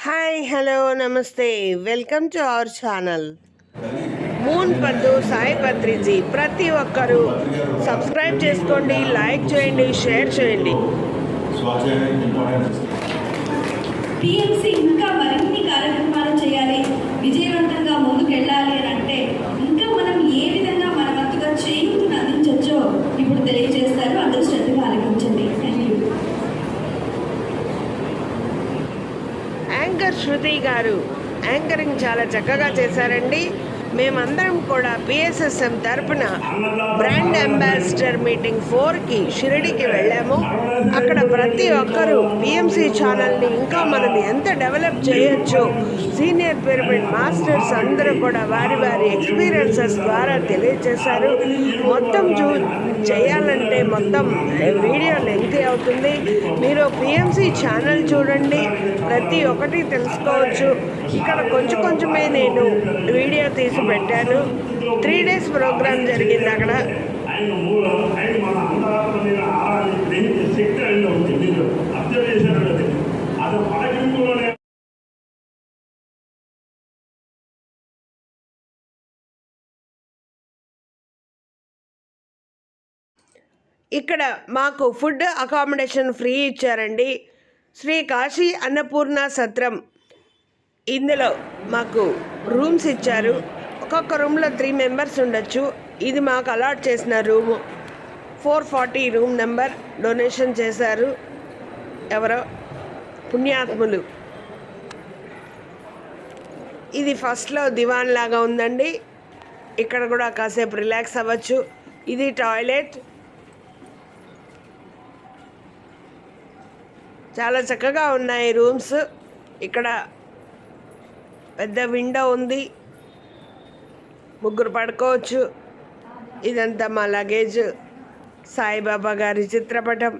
Hi hello నమస్తే welcome to our channel moon పద్దు సాయి పత్రిజీ. ప్రతి ఒక్కరూ సబ్స్క్రైబ్ చేసుకోండి, లైక్ చేయండి, షేర్ చేయండి. టీఎంసీ ఇంకా మరిన్ని కార్యక్రమాలు చేయాలి, విజయవంతంగా ముందుకెళ్ళాలి అని అంటే ఇంకా మనం ఏ విధంగా మన వంతుగా చేయూతను అందించవచ్చో ఇప్పుడు తెలియజేస్తారు. అందరూ శ్రద్ధగా ఆలకించండి. యాంకర్ శృతి గారు యాంకరింగ్ చాలా చక్కగా చేశారండి. మేమందరం కూడా పిఎస్ఎస్ఎం తరపున బ్రాండ్ అంబాసిడర్ మీటింగ్ 4కి షిరిడికి వెళ్ళాము. అక్కడ ప్రతి ఒక్కరూ పిఎంసి ఛానల్ని ఇంకా మనం ఎంత డెవలప్ చేయొచ్చు, సీనియర్ పిరమిడ్ మాస్టర్స్ అందరూ కూడా వారి వారి ఎక్స్పీరియన్సెస్ ద్వారా తెలియజేశారు. మొత్తం చేయాలంటే మొత్తం వీడియో లెంగ్తీ అవుతుంది. మీరు పిఎంసి ఛానల్ చూడండి, ప్రతి ఒక్కటి తెలుసుకోవచ్చు. ఇక్కడ కొంచెమే నేను వీడియో తీసి పెట్టాను. 3 days ప్రోగ్రామ్ జరిగింది అక్కడ. ఇక్కడ మాకు ఫుడ్ అకామిడేషన్ ఫ్రీ ఇచ్చారండి. శ్రీ కాశీ అన్నపూర్ణ సత్రం, ఇందులో మాకు రూమ్స్ ఇచ్చారు. ఒక్కొక్క రూమ్లో 3 members ఉండొచ్చు. ఇది మాకు అలాట్ చేసిన రూము 440 రూమ్ నెంబర్. డొనేషన్ చేశారు ఎవరో పుణ్యాత్ములు. ఇది ఫస్ట్లో దివాన్ లాగా ఉందండి. ఇక్కడ కూడా కాసేపు రిలాక్స్ అవ్వచ్చు. ఇది టాయిలెట్. చాలా చక్కగా ఉన్నాయి రూమ్స్. ఇక్కడ పెద్ద విండో ఉంది, 3 పడుకోవచ్చు. ఇదంతా మా లగేజ్. సాయిబాబా గారి చిత్రపటం,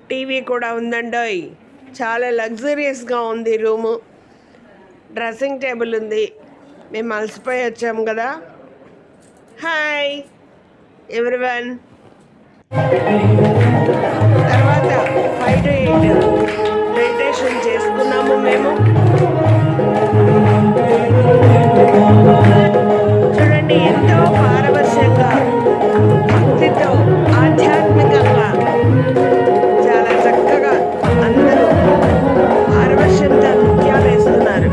టీవీ కూడా ఉందండోయ్. చాలా లగ్జరియస్గా ఉంది రూము. డ్రెస్సింగ్ టేబుల్ ఉంది. మేము అలసిపోయి వచ్చాము కదా. Hi everyone. తర్వాత 5 to 8 మెడిటేషన్ చేసుకున్నాము మేము. చూడండి, ఎంతో పారవశ్యంగా, భక్తితో, ఆధ్యాత్మికంగా చాలా చక్కగా అందరూ పారవశ్యంతో నృత్యాలు వేస్తున్నారు.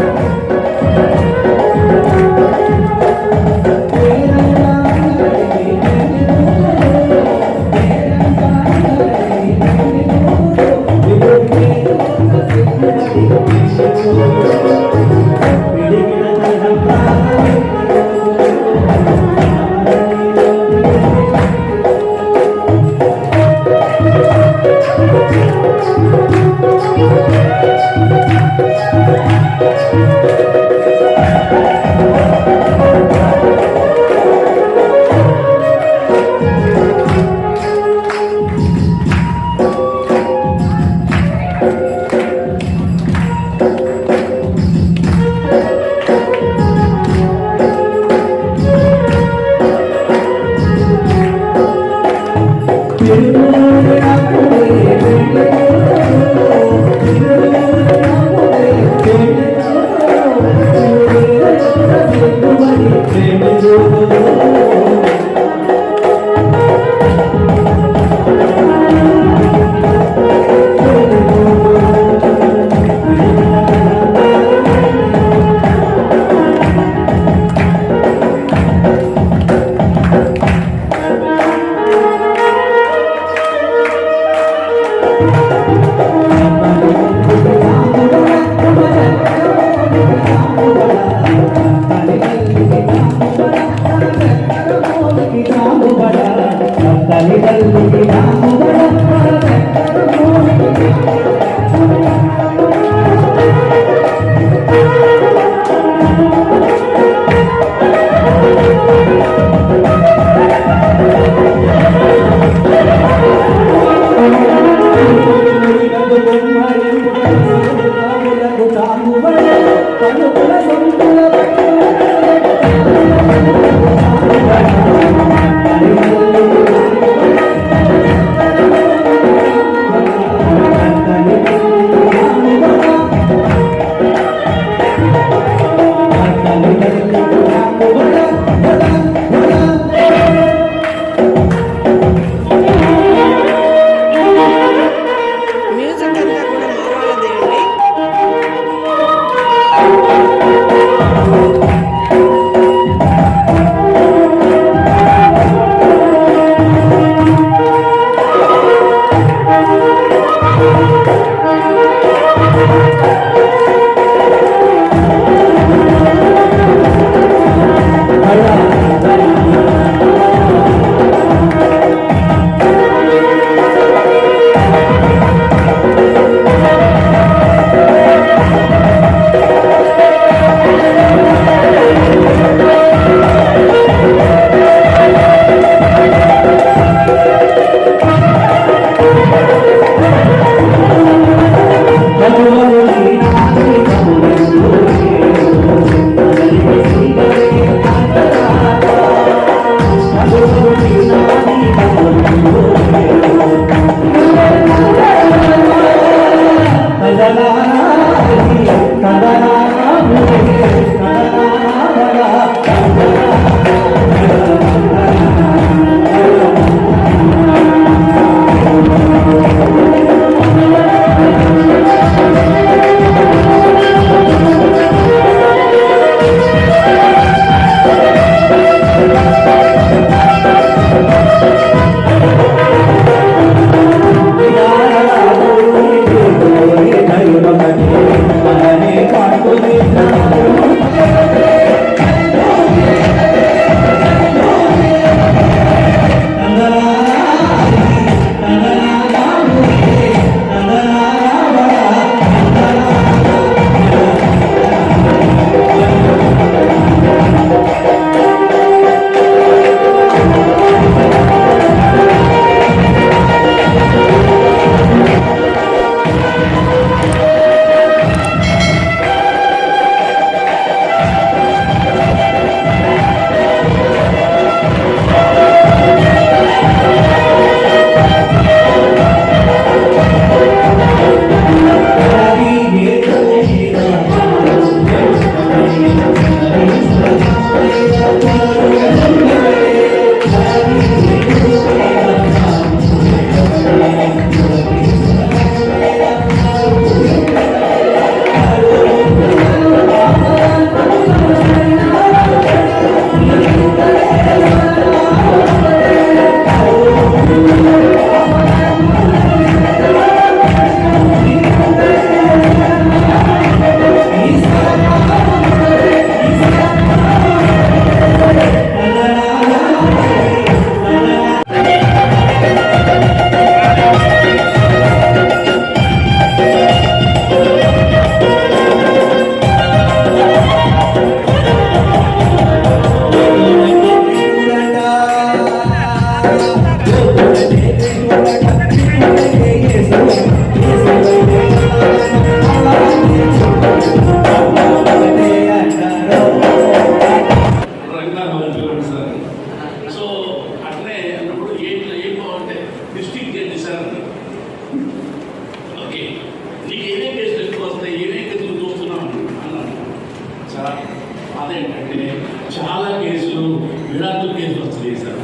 బాధ ఏంటంటే చాలా కేసులు విడాకుల కేసులు వస్తున్నాయి సార్.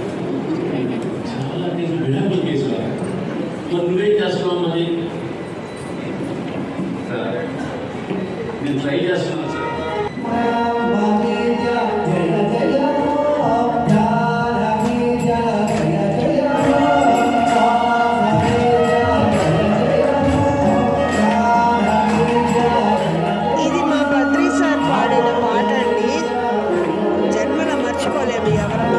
చాలా కేసులు విడాకుల కేసులు. మరి నువ్వేం చేస్తున్నావు? మరి సార్ నేను ట్రై చేస్తున్నాను సార్. ఇది మా బద్రీ సార్ పాడిన పాట అండి. జన్మల మర్చిపోలేము ఎవరు.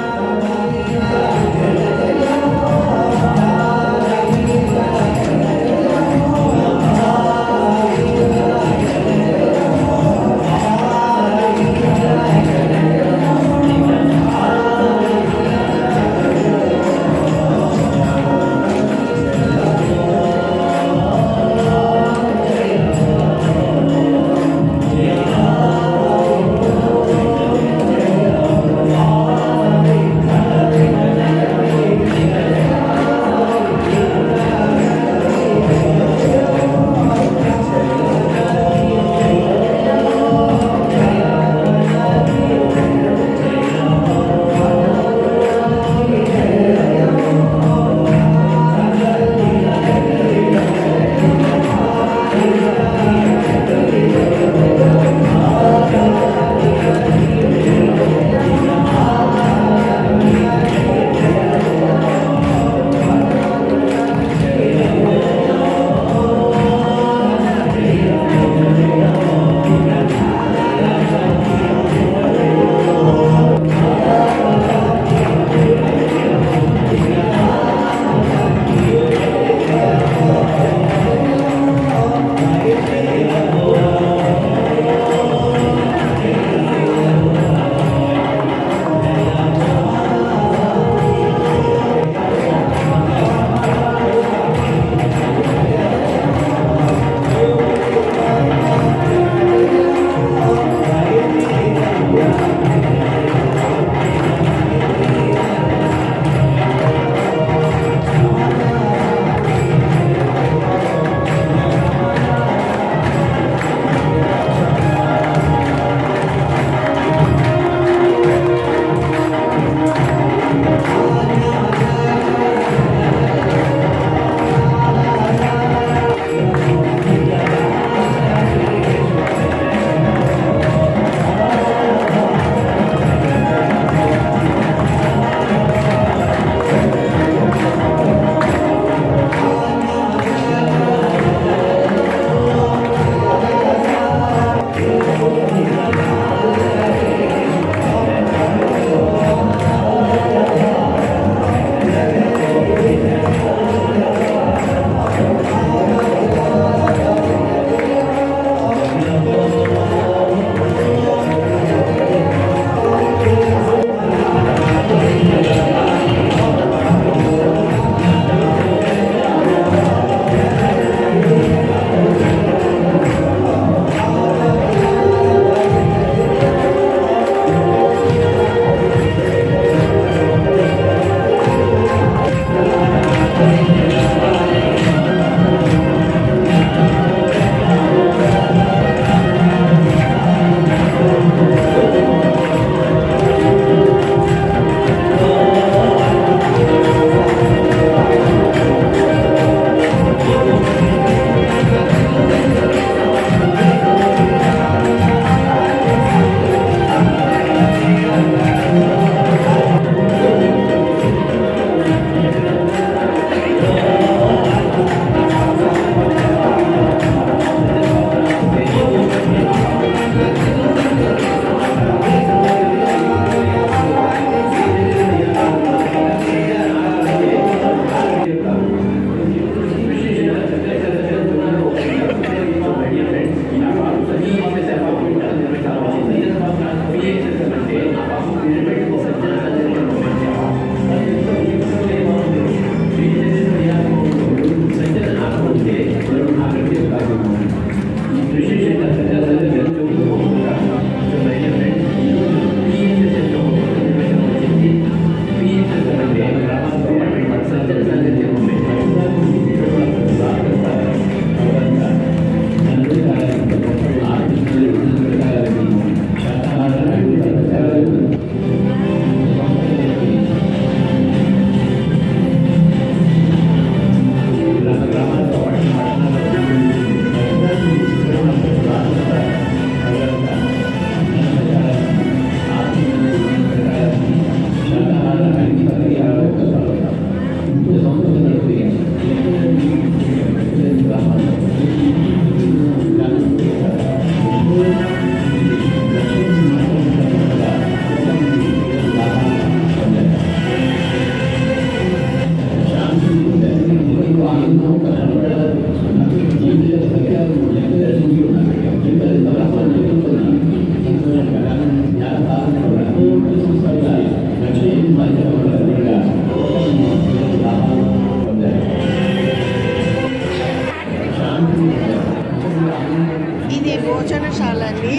ఇది భోజనశాల అండి.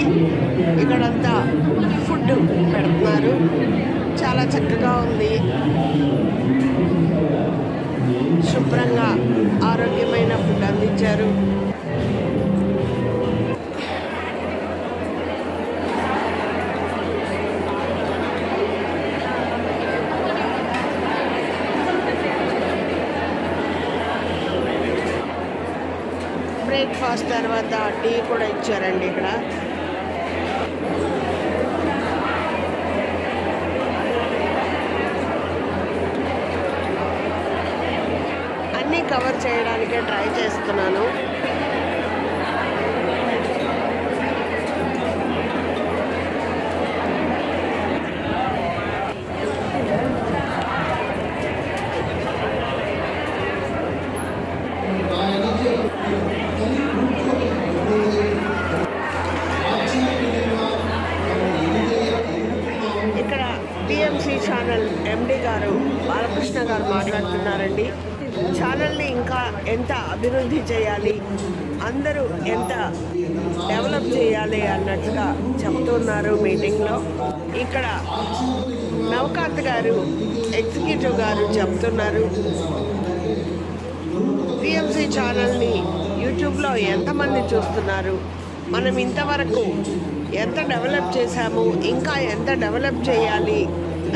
ఇక్కడంతా ఫుడ్ పెడుతున్నారు. చాలా చక్కగా ఉంది. శుభ్రంగా ఆరోగ్యమైన ఫుడ్ అందించారు. బ్రేక్ఫాస్ట్ తర్వాత టీ కూడా ఇచ్చారండి ఇక్కడ. అన్నీ కవర్ చేయడానికే ట్రై చేస్తున్నాను. ఇక్కడ టీఎంసీ ఛానల్ ఎండి గారు బాలకృష్ణ గారు మాట్లాడుతున్నారండి. ఛానల్ని ఇంకా ఎంత అభివృద్ధి చేయాలి, అందరూ ఎంత డెవలప్ చేయాలి అన్నట్టుగా చెప్తున్నారు మీటింగ్లో. ఇక్కడ నవకాంత్ గారు ఎగ్జిక్యూటివ్ గారు చెప్తున్నారు. టీఎంసీ ఛానల్ని యూట్యూబ్లో ఎంతమంది చూస్తున్నారు, మనం ఇంతవరకు ఎంత డెవలప్ చేశాము, ఇంకా ఎంత డెవలప్ చేయాలి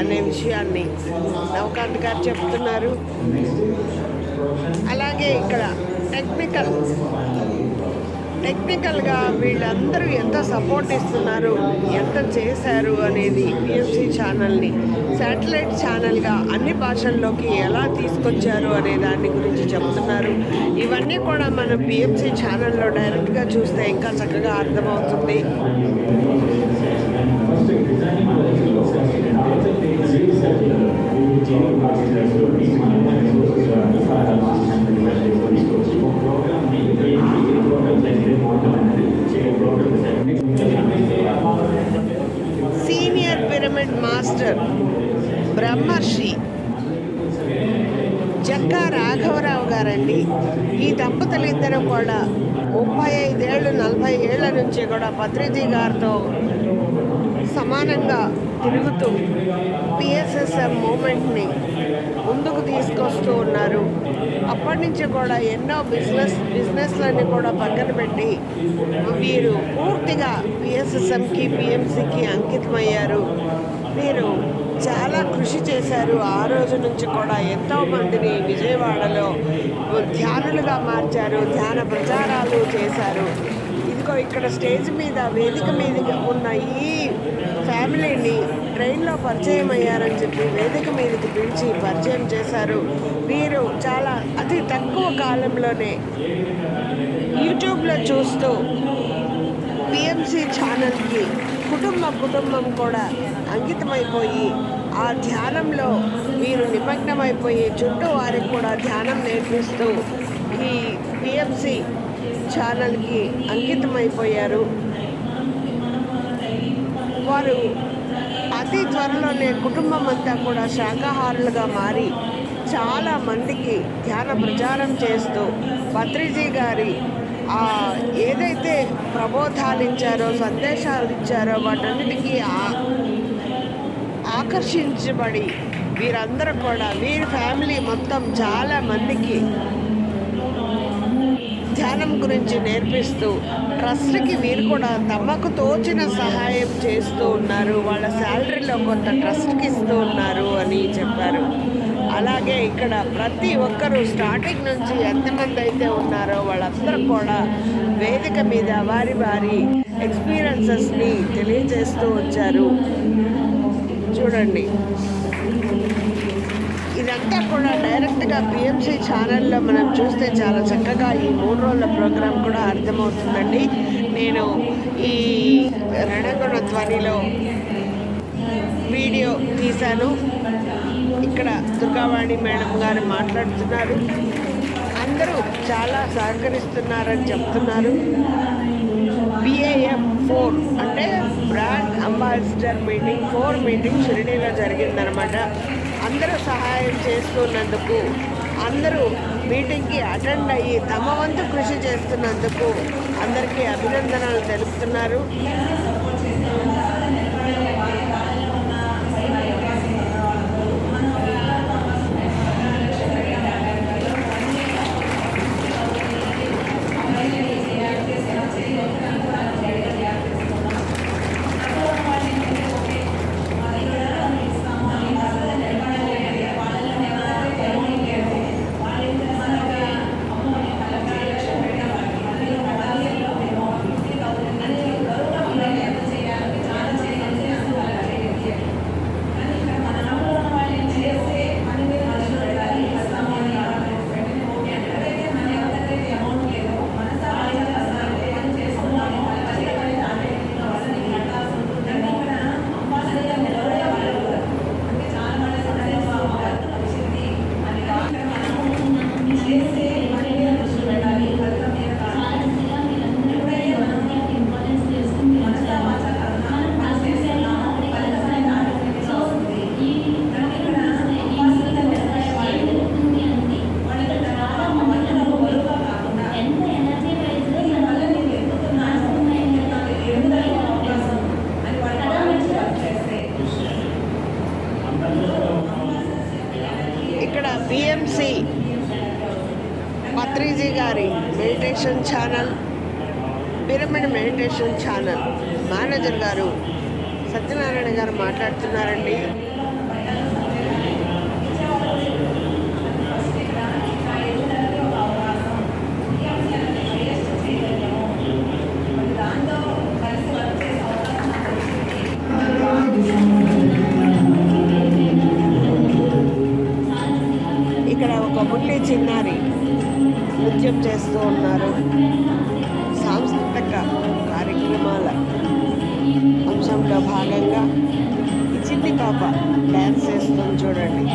అనే విషయాన్ని నవకాంత్ గారు చెప్తున్నారు. అలాగే ఇక్కడ టెక్నికల్గా వీళ్ళందరూ ఎంత సపోర్ట్ ఇస్తున్నారు, ఎంత చేశారు అనేది పిఎంసి ఛానల్ని శాటిలైట్ ఛానల్గా అన్ని భాషల్లోకి ఎలా తీసుకొచ్చారు అనే దాని గురించి చెప్తున్నారు. ఇవన్నీ కూడా మనం పిఎంసి ఛానల్లో డైరెక్ట్గా చూస్తే ఇంకా చక్కగా అర్థమవుతుంది. సీనియర్ పిరమిడ్ మాస్టర్ బ్రహ్మర్షి జక్కా రాఘవరావు గారండి. ఈ దంపతులు ఇద్దరు కూడా 35 ఏళ్ళు 40 ఏళ్ల నుంచి కూడా పత్రిజీ గారితో సమానంగా తిరుగుతూ పిఎస్ఎస్ఎం మూమెంట్ని ముందుకు తీసుకొస్తూ ఉన్నారు. అప్పటి నుంచి కూడా ఎన్నో బిజినెస్లన్నీ కూడా పక్కన పెట్టి వీరు పూర్తిగా పిఎస్ఎస్ఎంకి పిఎంసికి అంకితమయ్యారు. వీరు చాలా కృషి చేశారు. ఆ రోజు నుంచి కూడా ఎంతోమందిని విజయవాడలో ధ్యానులుగా మార్చారు, ధ్యాన ప్రచారాలు చేశారు. ఇదిగో ఇక్కడ స్టేజ్ మీద వేదిక మీద ఉన్న ఈ ఫ్యామిలీని ట్రైన్లో పరిచయం అయ్యారని చెప్పి వేదిక మీదకి పిలిచి పరిచయం చేశారు. వీరు చాలా అతి తక్కువ కాలంలోనే యూట్యూబ్లో చూస్తూ పిఎంసి ఛానల్కి కుటుంబం కూడా అంకితమైపోయి ఆ ధ్యానంలో వీరు నిమగ్నమైపోయి చుట్టూ వారికి కూడా ధ్యానం నేర్పిస్తూ ఈ పిఎంసి ఛానల్కి అంకితమైపోయారు. వారు అతి త్వరలోనే కుటుంబం అంతా కూడా శాకాహారులుగా మారి చాలా మందికి ధ్యాన ప్రచారం చేస్తూ పత్రిజీ గారి ఏదైతే ప్రబోధాలు ఇచ్చారో, సందేశాలు ఇచ్చారో వాటన్నిటికీ ఆకర్షించబడి వీరందరూ కూడా వీరి ఫ్యామిలీ మొత్తం చాలా మందికి ధ్యానం గురించి నేర్పిస్తూ ట్రస్ట్కి వీరు కూడా తమకు తోచిన సహాయం చేస్తూ ఉన్నారు. వాళ్ళ శాలరీలో కొంత ట్రస్ట్కి ఇస్తూ ఉన్నారు అని చెప్పారు. అలాగే ఇక్కడ ప్రతి ఒక్కరూ స్టార్టింగ్ నుంచి ఎంతమంది అయితే ఉన్నారో వాళ్ళందరూ కూడా వేదిక మీద వారి వారి ఎక్స్పీరియన్సెస్ని తెలియజేస్తూ వచ్చారు. చూడండి, ఇదంతా కూడా డైరెక్ట్గా పిఎంసి ఛానల్లో మనం చూస్తే చాలా చక్కగా ఈ 3 రోజుల ప్రోగ్రాం కూడా అర్థమవుతుందండి. నేను ఈ రణగుణ ధ్వనిలో వీడియో తీశాను. ఇక్కడ దుర్గావాణి మేడం గారు మాట్లాడుతున్నారు. అన్ని అందరూ చాలా సహకరిస్తున్నారని చెప్తున్నారు. BAM 4 అంటే బ్రాండ్ అంబాసిడర్ మీటింగ్ 4 మీటింగ్ షిరిడీలో జరిగిందనమాట. అందరూ సహాయం చేస్తున్నందుకు, అందరూ మీటింగ్కి అటెండ్ అయ్యి తమ వంతు కృషి చేస్తున్నందుకు అందరికీ అభినందనలు తెలుపుతున్నారు. ఇక్కడ BMC పత్రిజీ గారి meditation channel, pyramid meditation channel manager గారు సత్యనారాయణ గారు మాట్లాడుతున్నారండి. ఇక్కడ ఒక ముట్టి చిన్నారి నృత్యం చేస్తూ ఉన్నారు. సాంస్కృతిక కార్యక్రమాల అంశంలో భాగంగా ఈ చిన్ని పాప డ్యాన్స్ చేస్తుంది చూడండి.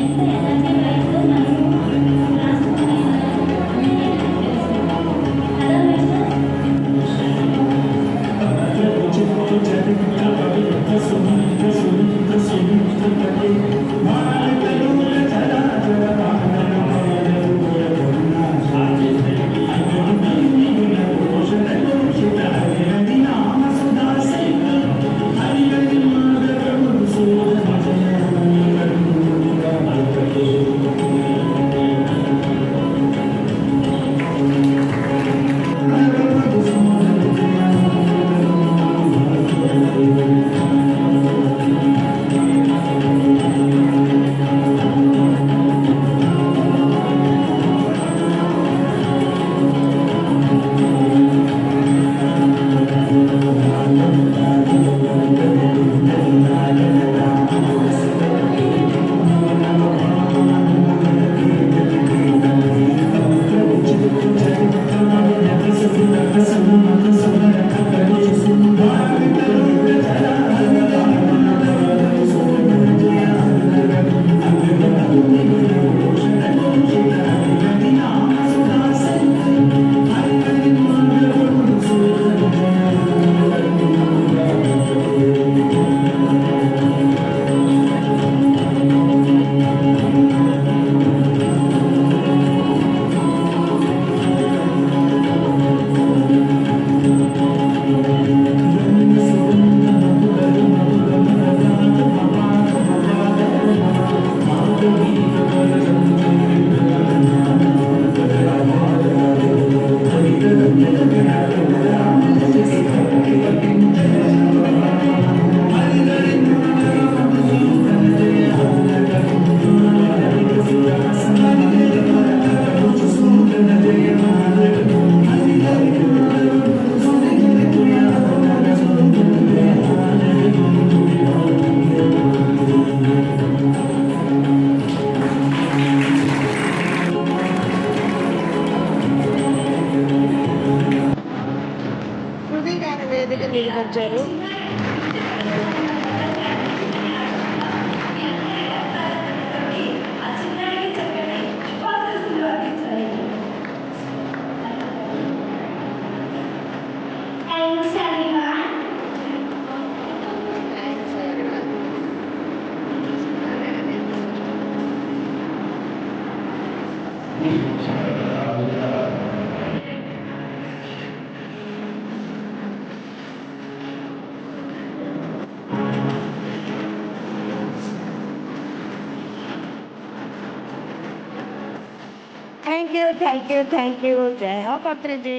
వేదిక నిర్వహించారు. Thank you. జై హో పత్రిజీ.